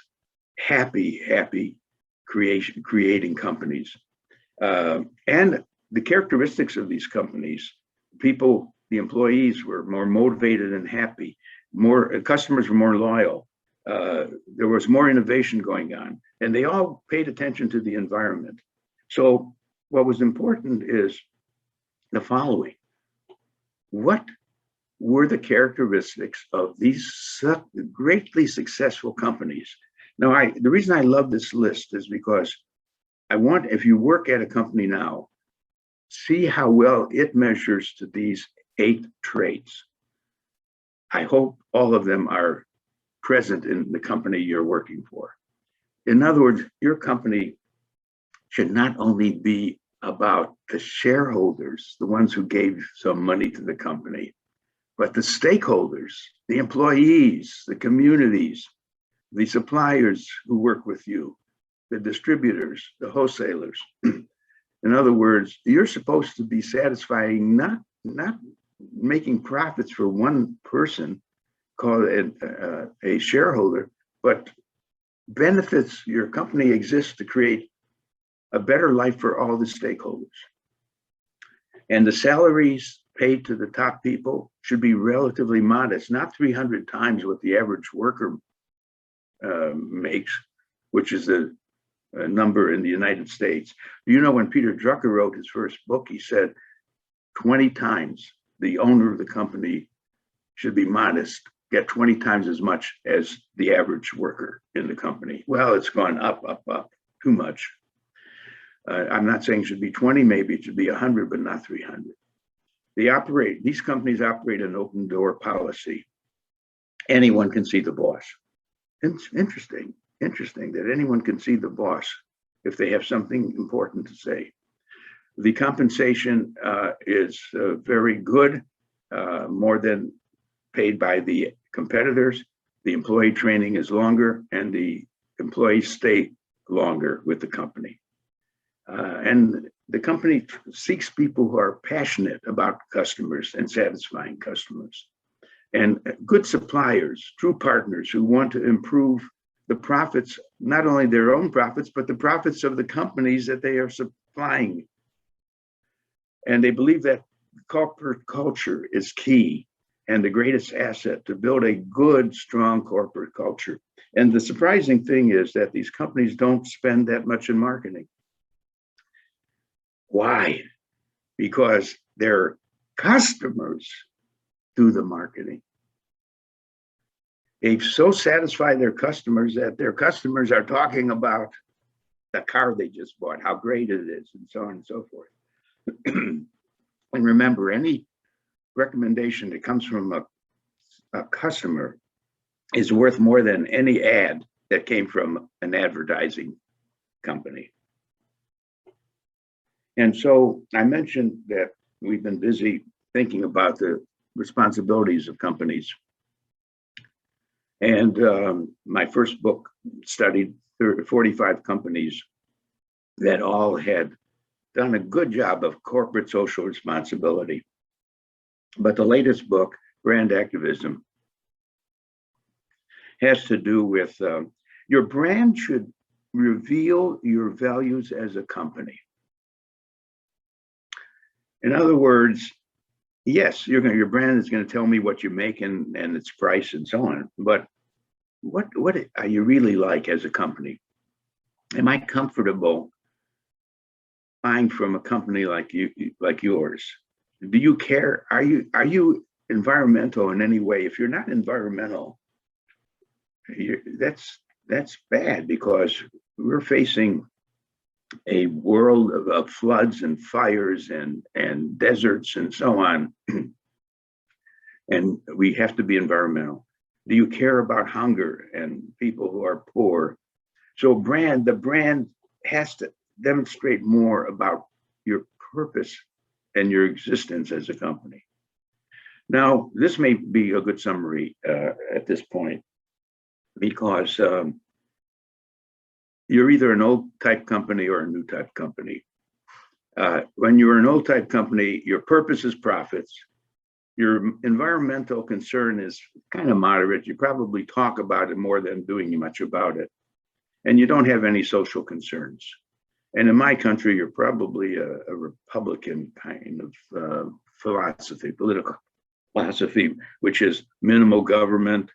happy creating companies. And the characteristics of these companies, people, the employees were more motivated and happy, customers were more loyal. There was more innovation going on, and they all paid attention to the environment. So what was important is the following. What were the characteristics of these greatly successful companies? Now, the reason I love this list is because I want, if you work at a company now, see how well it measures to these 8 traits. I hope all of them are present in the company you're working for. In other words, your company should not only be about the shareholders, the ones who gave some money to the company, but the stakeholders, the employees, the communities, the suppliers who work with you, the distributors, the wholesalers. In other words, you're supposed to be satisfying, not making profits for one person called a shareholder, but benefits. Your company exists to create a better life for all the stakeholders. And the salaries paid to the top people should be relatively modest, not 300 times what the average worker makes, which is the number in the United States. You know, when Peter Drucker wrote his first book, he said 20 times the owner of the company should be modest, get 20 times as much as the average worker in the company. Well, it's gone up, too much. I'm not saying it should be 20, maybe it should be 100, but not 300. These companies operate an open door policy. Anyone can see the boss. It's interesting that anyone can see the boss if they have something important to say. The compensation is very good, more than paid by the competitors. The employee training is longer, and the employees stay longer with the company. And the company seeks people who are passionate about customers and satisfying customers, and good suppliers, true partners who want to improve the profits, not only their own profits, but the profits of the companies that they are supplying. And they believe that corporate culture is key and the greatest asset to build a good, strong corporate culture. And the surprising thing is that these companies don't spend that much in marketing. Why? Because their customers do the marketing. They've so satisfied their customers that their customers are talking about the car they just bought, how great it is, and so on and so forth. And remember, any recommendation that comes from a customer is worth more than any ad that came from an advertising company. And so I mentioned that we've been busy thinking about the responsibilities of companies. And my first book studied 45 companies that all had done a good job of corporate social responsibility. But the latest book, Brand Activism, has to do with your brand should reveal your values as a company. In other words, yes, your brand is going to tell me what you make and its price and so on. But what are you really like as a company? Am I comfortable buying from a company like yours? Do you care? Are you environmental in any way? If you're not environmental, that's bad, because we're facing a world of floods and fires and deserts and so on. And we have to be environmental. Do you care about hunger and people who are poor? So the brand has to demonstrate more about your purpose and your existence as a company. Now, this may be a good summary at this point, because you're either an old type company or a new type company. When you're an old type company, your purpose is profits. Your environmental concern is kind of moderate. You probably talk about it more than doing much about it. And you don't have any social concerns. And in my country, you're probably a Republican kind of philosophy, political philosophy, which is minimal government.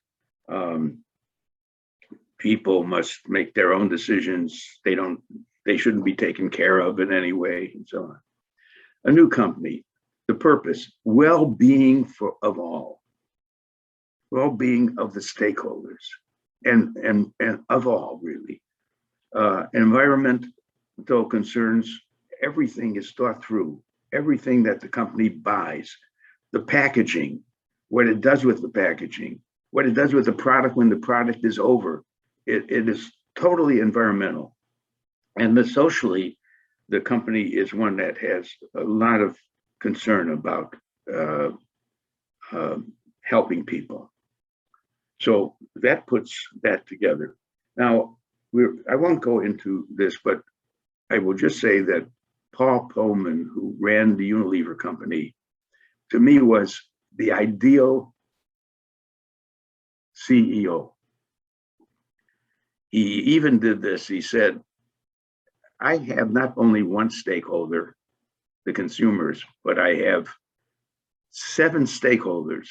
People must make their own decisions. They shouldn't be taken care of in any way, and so on. A new company, the purpose, well-being of all, well-being of the stakeholders, and of all, really. Environmental concerns, everything is thought through. Everything that the company buys, the packaging, what it does with the packaging, what it does with the product when the product is over. It is totally environmental. And socially, the company is one that has a lot of concern about helping people. So that puts that together. Now, I won't go into this, but I will just say that Paul Pullman, who ran the Unilever company, to me was the ideal CEO. He even did this. He said, I have not only one stakeholder, the consumers, but I have 7 stakeholders.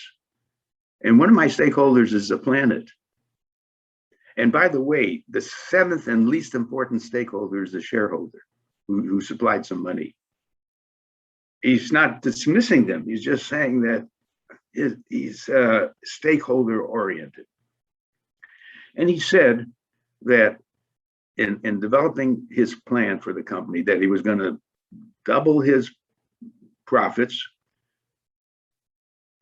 And one of my stakeholders is the planet. And by the way, the 7th and least important stakeholder is the shareholder who supplied some money. He's not dismissing them. He's just saying that he's stakeholder oriented. And he said that in developing his plan for the company, that he was going to double his profits,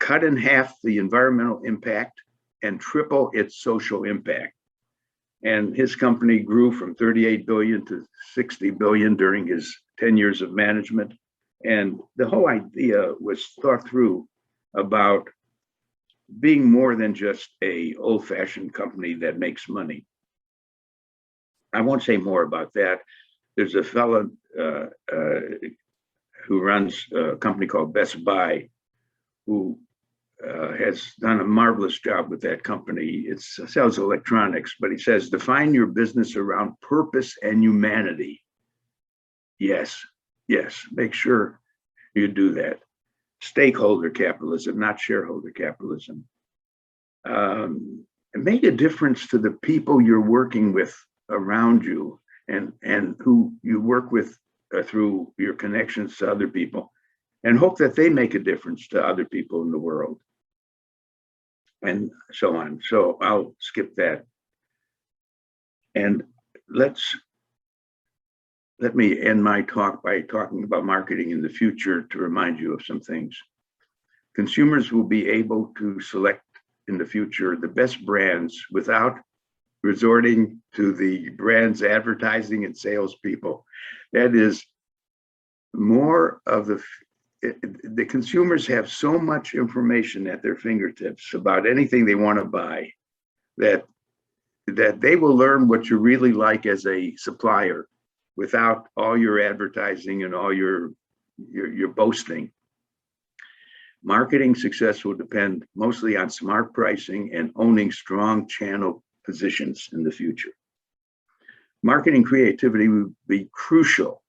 cut in half the environmental impact, and triple its social impact. And his company grew from 38 billion to 60 billion during his 10 years of management. And the whole idea was thought through about being more than just a old-fashioned company that makes money. I won't say more about that. There's a fellow who runs a company called Best Buy, who has done a marvelous job with that company. It sells electronics, but he says, define your business around purpose and humanity. Yes, make sure you do that. Stakeholder capitalism, not shareholder capitalism. Make a difference to the people you're working with around you and who you work with through your connections to other people, and hope that they make a difference to other people in the world, and so on. So I'll skip that. And let me end my talk by talking about marketing in the future to remind you of some things. Consumers will be able to select in the future the best brands without resorting to the brand's advertising and salespeople. That is, more of the consumers have so much information at their fingertips about anything they want to buy that they will learn what you really like as a supplier without all your advertising and all your boasting. Marketing success will depend mostly on smart pricing and owning strong channel positions in the future. Marketing creativity will be crucial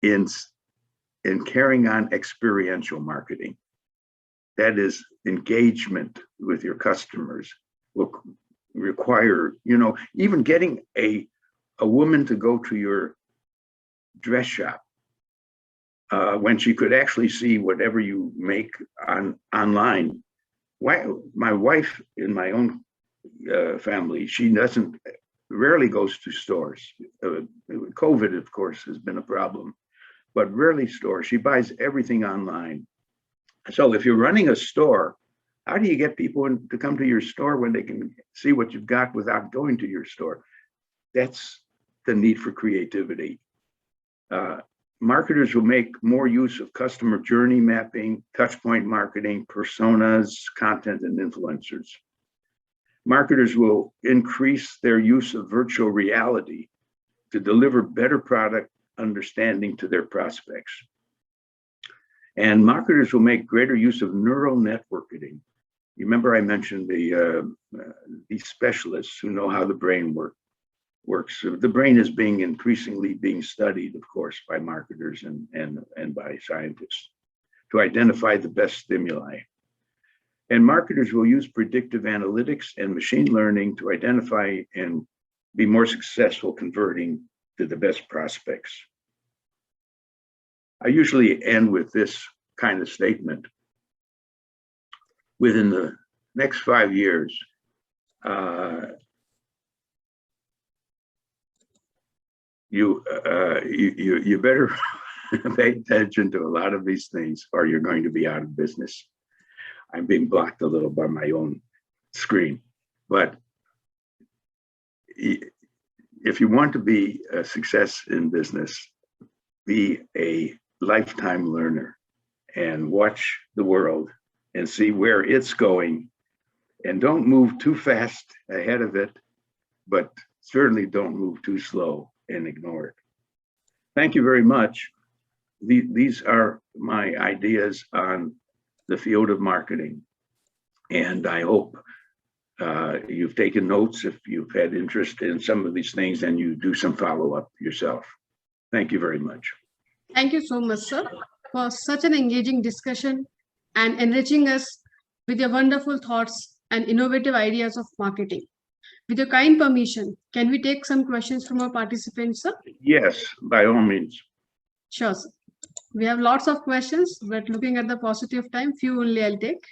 in carrying on experiential marketing. That is, engagement with your customers will require, even getting a woman to go to your dress shop when she could actually see whatever you make online. My wife in my own family, she rarely goes to stores. COVID, of course, has been a problem, but rarely stores. She buys everything online. So if you're running a store, how do you get people to come to your store when they can see what you've got without going to your store? That's the need for creativity. Marketers will make more use of customer journey mapping, touchpoint marketing, personas, content, and influencers. Marketers will increase their use of virtual reality to deliver better product understanding to their prospects. And marketers will make greater use of neural networking. You remember I mentioned these specialists who know how the brain works. The brain is increasingly being studied, of course, by marketers and by scientists to identify the best stimuli. And marketers will use predictive analytics and machine learning to identify and be more successful converting to the best prospects. I usually end with this kind of statement. Within the next 5 years, you better pay attention to a lot of these things or you're going to be out of business. I'm being blocked a little by my own screen, but if you want to be a success in business, be a lifetime learner and watch the world and see where it's going, and don't move too fast ahead of it, but certainly don't move too slow and ignore it. Thank you very much. These are my ideas on the field of marketing, and I hope you've taken notes if you've had interest in some of these things and you do some follow-up yourself. Thank you very much. Thank you so much, sir, for such an engaging discussion and enriching us with your wonderful thoughts and innovative ideas of marketing. With your kind permission, can we take some questions from our participants, sir? Yes, by all means. Sure, sir. We have lots of questions, but looking at the paucity of time, few only I'll take.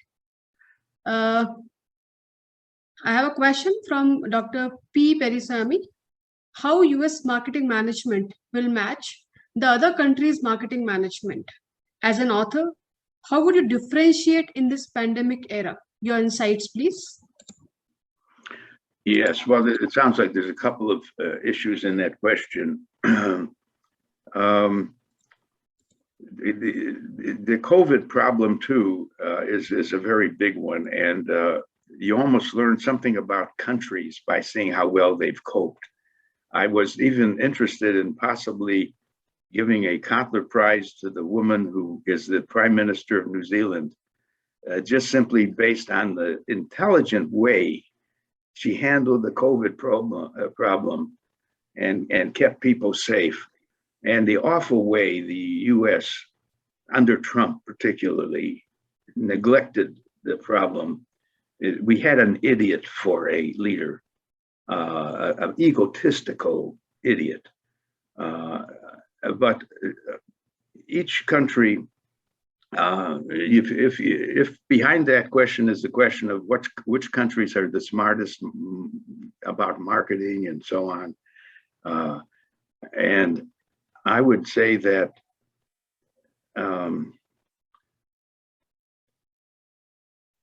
I have a question from Dr. P. Perisamy. How US marketing management will match the other countries' marketing management? As an author, how would you differentiate in this pandemic era? Your insights, please. Yes, well, it sounds like there's a couple of issues in that question. The COVID problem too is a very big one, and you almost learn something about countries by seeing how well they've coped. I was even interested in possibly giving a Kotler Prize to the woman who is the Prime Minister of New Zealand, just simply based on the intelligent way she handled the COVID problem and kept people safe, and the awful way the US, under Trump particularly, neglected the problem. We had an idiot for a leader, an egotistical idiot. But each country, if behind that question is the question of which countries are the smartest about marketing and so on, and I would say that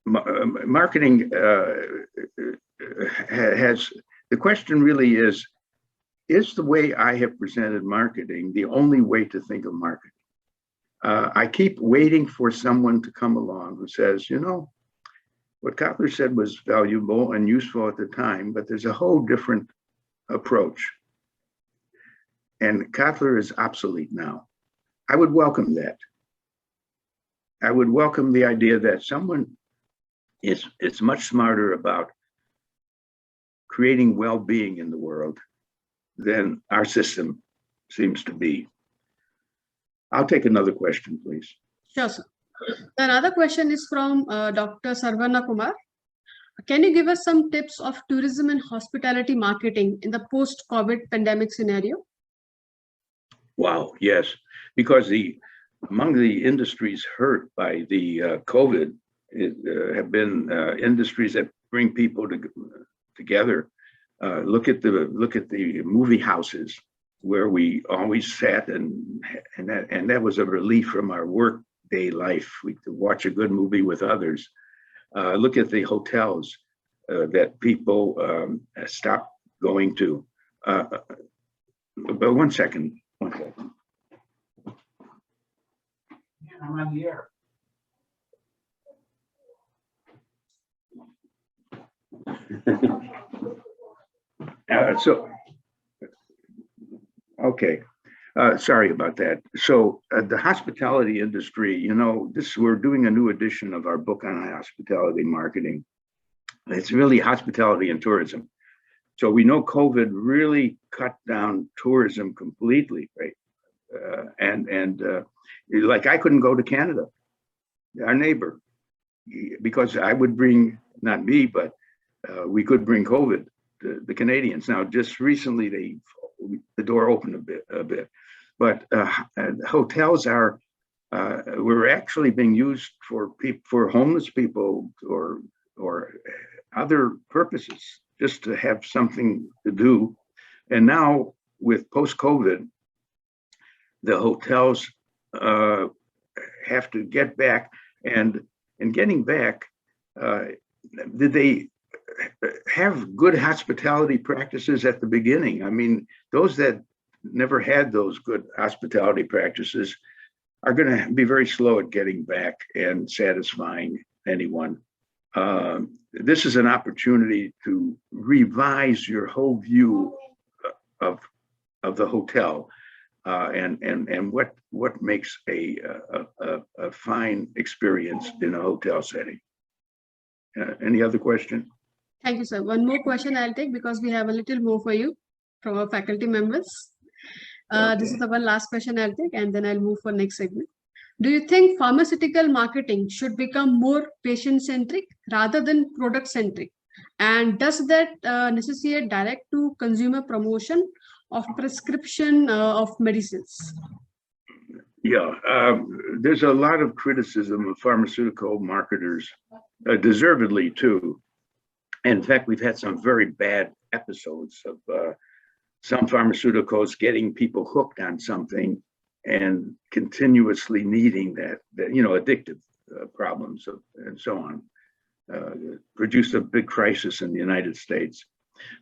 marketing has, the question really is the way I have presented marketing the only way to think of marketing? I keep waiting for someone to come along who says, you know, what Kotler said was valuable and useful at the time, but there's a whole different approach. and kotler is obsolete now. I would welcome that. I would welcome the idea that someone is much smarter about creating well-being in the world than our system seems to be. I'll take another question, please. Sure, sir. Another question is from Dr. Sarvana Kumar. Can you give us some tips of tourism and hospitality marketing in the post-COVID pandemic scenario? Wow, yes, because among the industries hurt by the COVID have been industries that bring people together. Look at the movie houses where we always sat, and that was a relief from our work day life. We could watch a good movie with others. Look at the hotels that people stopped going to. But one second. I'm on the air. Okay. Sorry about that. So the hospitality industry, we're doing a new edition of our book on hospitality marketing. It's really hospitality and tourism. So we know COVID really cut down tourism completely, right? Like I couldn't go to Canada, our neighbor, because I would bring, not me, but we could bring COVID to the Canadians. Now, just recently, the door opened a bit, but hotels were actually being used for homeless people or other purposes, just to have something to do. And now with post-COVID, the hotels have to get back, and getting back, did they have good hospitality practices at the beginning? I mean, those that never had those good hospitality practices are going to be very slow at getting back and satisfying anyone. This is an opportunity to revise your whole view of the hotel and what makes a fine experience in a hotel setting. Any other question? Thank you, sir. One more question I'll take, because we have a little more for you from our faculty members. Okay. This is the one last question I'll take, and then I'll move for next segment. Do you think pharmaceutical marketing should become more patient-centric rather than product-centric? And does that necessitate direct-to-consumer promotion of prescription of medicines? Yeah, there's a lot of criticism of pharmaceutical marketers, deservedly too. In fact, we've had some very bad episodes of some pharmaceuticals getting people hooked on something and continuously needing that addictive problems and so on. Produced a big crisis in the United States.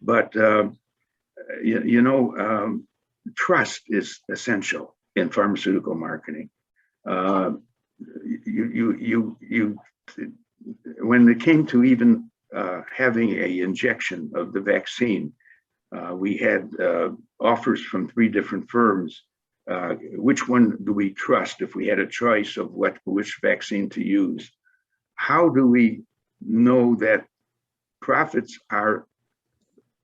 But trust is essential in pharmaceutical marketing. When it came to even having an injection of the vaccine, we had offers from 3 different firms. Which one do we trust if we had a choice of which vaccine to use? How do we know that profits are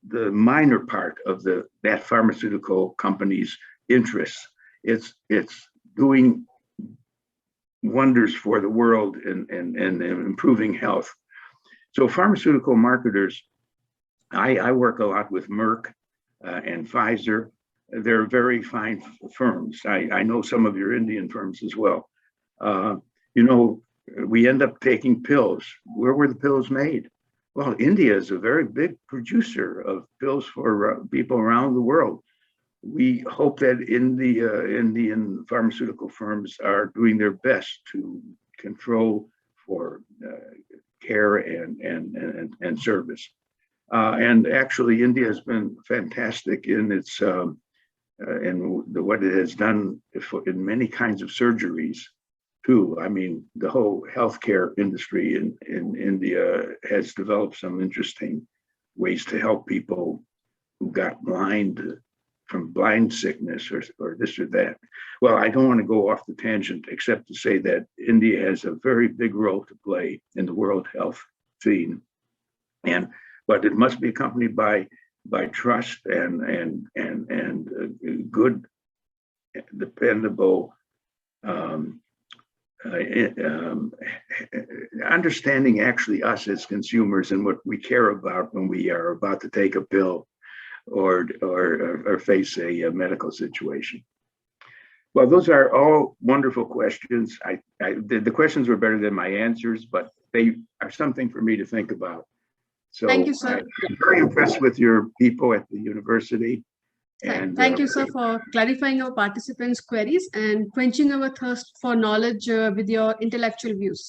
the minor part of that pharmaceutical company's interests? It's doing wonders for the world and improving health. So pharmaceutical marketers, I work a lot with Merck and Pfizer. They're very fine firms. I know some of your Indian firms as well. We end up taking pills. Where were the pills made? Well, India is a very big producer of pills for people around the world. We hope that Indian pharmaceutical firms are doing their best to control for care and service. And actually, India has been fantastic in its what it has done in many kinds of surgeries too. I mean, the whole healthcare industry in India has developed some interesting ways to help people who got blind from blind sickness or this or that. Well, I don't want to go off the tangent, except to say that India has a very big role to play in the World Health theme, but it must be accompanied by trust and good, dependable, understanding actually us as consumers and what we care about when we are about to take a pill or face a medical situation. Well, those are all wonderful questions. The questions were better than my answers, but they are something for me to think about. So thank you, sir. I'm very impressed with your people at the university. And thank you, sir, for clarifying our participants' queries and quenching our thirst for knowledge with your intellectual views.